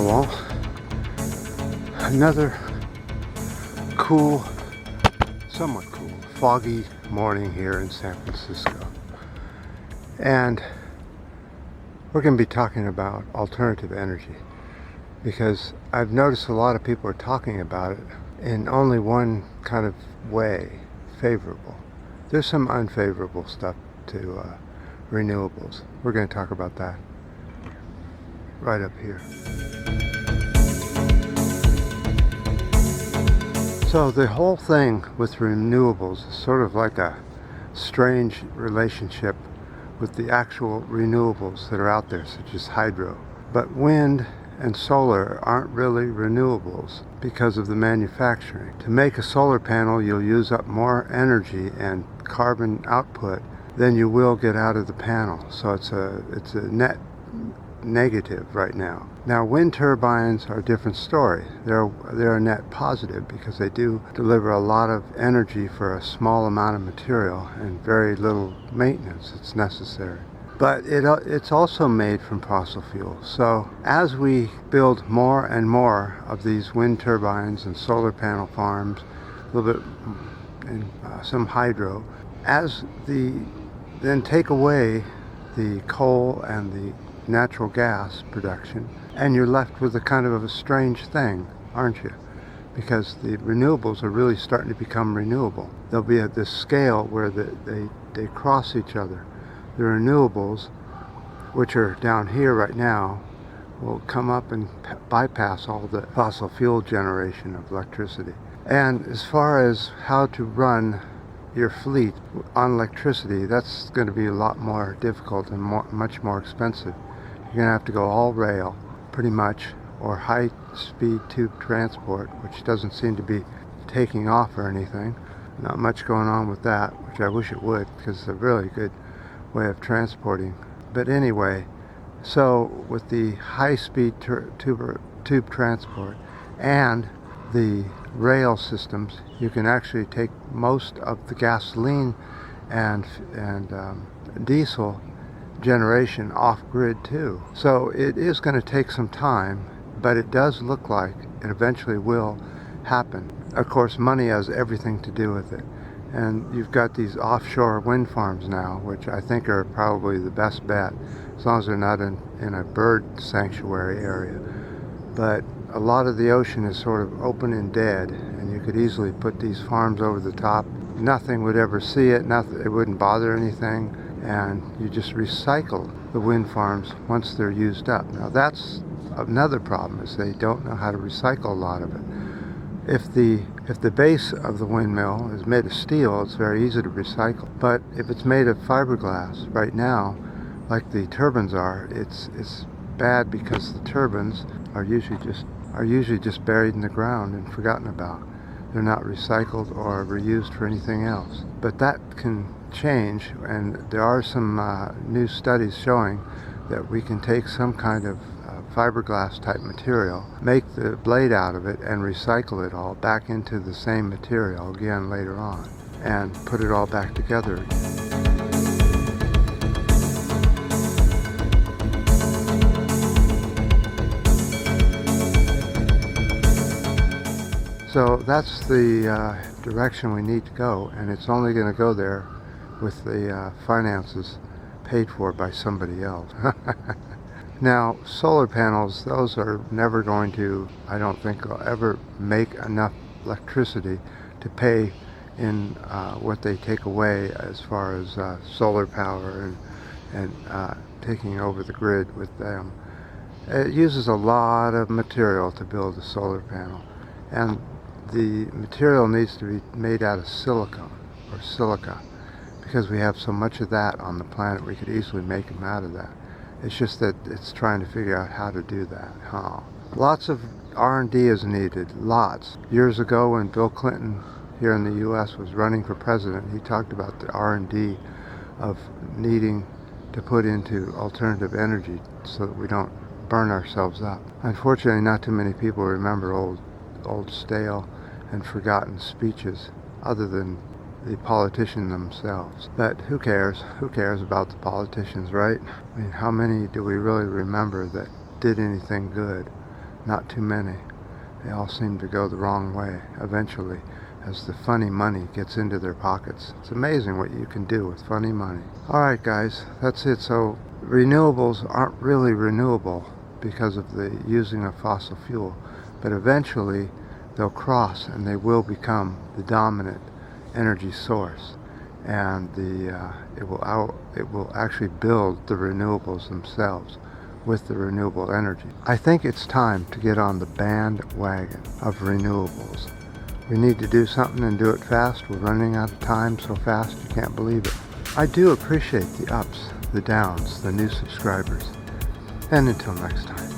all. Another cool, somewhat cool, foggy morning here in San Francisco. And we're going to be talking about alternative energy because I've noticed a lot of people are talking about it in only one kind of way, favorable. There's some unfavorable stuff to renewables. We're going to talk about that right up here. So the whole thing with renewables is sort of like a strange relationship with the actual renewables that are out there, such as hydro. But wind and solar aren't really renewables because of the manufacturing. To make a solar panel, you'll use up more energy and carbon output than you will get out of the panel. So it's a net negative right now. Now wind turbines are a different story. They're a net positive because they do deliver a lot of energy for a small amount of material and very little maintenance that's necessary. But it's also made from fossil fuels. So as we build more and more of these wind turbines and solar panel farms, a little bit and some hydro, then take away the coal and the natural gas production, and you're left with a kind of a strange thing, aren't you? Because the renewables are really starting to become renewable. They'll be at this scale where they cross each other. The renewables, which are down here right now, will come up and bypass all the fossil fuel generation of electricity. And as far as how to run your fleet on electricity, that's going to be a lot more difficult and much more expensive. You're going to have to go all rail, pretty much, or high-speed tube transport, which doesn't seem to be taking off or anything. Not much going on with that, which I wish it would, because it's a really good way of transporting. But anyway, so with the high-speed tube transport and the rail systems, you can actually take most of the gasoline and diesel generation off-grid too. So it is going to take some time, but it does look like it eventually will happen. Of course, money has everything to do with it. And you've got these offshore wind farms now, which I think are probably the best bet, as long as they're not in a bird sanctuary area. But a lot of the ocean is sort of open and dead, and you could easily put these farms over the top. Nothing would ever see it, it wouldn't bother anything, and you just recycle the wind farms once they're used up. Now that's another problem, is they don't know how to recycle a lot of it. If the base of the windmill is made of steel, it's very easy to recycle. But if it's made of fiberglass right now, like the turbines are, it's bad because the turbines are usually just buried in the ground and forgotten about. They're not recycled or reused for anything else. But that can change, and there are some new studies showing that we can take some kind of fiberglass type material, make the blade out of it, and recycle it all back into the same material again later on, and put it all back together again. So that's the direction we need to go, and it's only going to go there with the finances paid for by somebody else. Now, solar panels, those are never going to, I don't think, ever make enough electricity to pay in what they take away as far as solar power and taking over the grid with them. It uses a lot of material to build a solar panel, and the material needs to be made out of silicon or silica, because we have so much of that on the planet. We could easily make them out of that. It's just that it's trying to figure out how to do that. Lots of R&D is needed, lots. Years ago when Bill Clinton here in the U.S. was running for president, he talked about the R&D of needing to put into alternative energy so that we don't burn ourselves up. Unfortunately, not too many people remember old stale and forgotten speeches other than the politicians themselves. But who cares? Who cares about the politicians, right? I mean, how many do we really remember that did anything good? not too many. They all seem to go the wrong way eventually as the funny money gets into their pockets. It's amazing what you can do with funny money. Alright guys, that's it. So renewables aren't really renewable because of the using of fossil fuel, but eventually they'll cross and they will become the dominant energy source, and it will actually build the renewables themselves with the renewable energy. I think it's time to get on the bandwagon of renewables. We need to do something and do it fast. We're running out of time so fast you can't believe it. I do appreciate the ups, the downs, the new subscribers. And until next time.